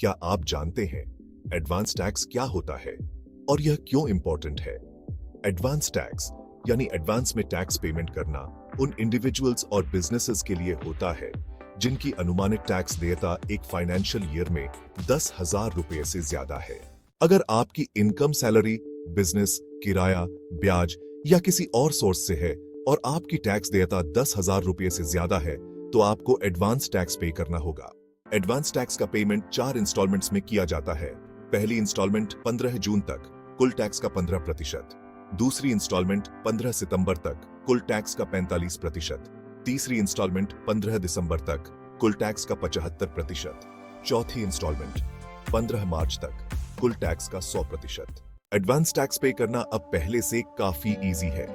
क्या आप जानते हैं एडवांस टैक्स क्या होता है और यह क्यों इंपॉर्टेंट है? एडवांस टैक्स यानी एडवांस में टैक्स पेमेंट करना उन इंडिविजुअल्स और बिजनेसेस के लिए होता है जिनकी अनुमानित टैक्स देयता एक फाइनेंशियल ईयर में 10,000 रुपए से ज्यादा है। अगर आपकी इनकम सैलरी, बिजनेस, किराया, ब्याज या किसी और सोर्स से है और आपकी टैक्स देयता 10,000 रुपए से ज्यादा है तो आपको एडवांस टैक्स पे करना होगा। एडवांस टैक्स का पेमेंट 4 इंस्टॉलमेंट्स में किया जाता है। पहली इंस्टॉलमेंट 15 जून तक, कुल टैक्स का 15%। दूसरी इंस्टॉलमेंट 15 सितंबर तक, कुल टैक्स का 45%। तीसरी इंस्टॉलमेंट 15 दिसंबर तक, कुल टैक्स का 75%। चौथी इंस्टॉलमेंट 15 मार्च तक, कुल टैक्स का 100%। एडवांस टैक्स पे करना अब पहले से काफी इजी है।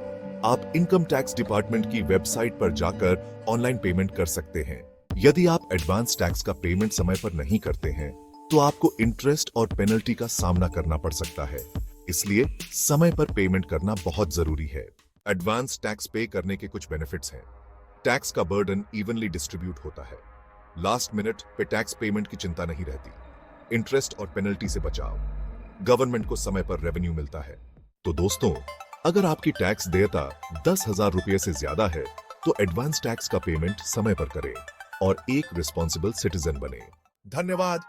आप इनकम टैक्स डिपार्टमेंट की वेबसाइट पर जाकर ऑनलाइन पेमेंट कर सकते हैं। यदि आप एडवांस टैक्स का पेमेंट समय पर नहीं करते हैं तो आपको इंटरेस्ट और पेनल्टी का सामना करना पड़ सकता है। इसलिए समय पर पेमेंट करना बहुत जरूरी है। एडवांस टैक्स पे करने के कुछ बेनिफिट्स हैं। टैक्स का बर्डन इवनली डिस्ट्रीब्यूट होता है। लास्ट मिनट पे टैक्स पेमेंट की चिंता नहीं रहती। इंटरेस्ट और पेनल्टी से बचाव। गवर्नमेंट को समय पर रेवेन्यू मिलता है। तो दोस्तों, अगर आपकी टैक्स देयता 10,000 रुपए से ज्यादा है तो एडवांस टैक्स का पेमेंट समय पर करें और एक रिस्पॉन्सिबल सिटीजन बने। धन्यवाद।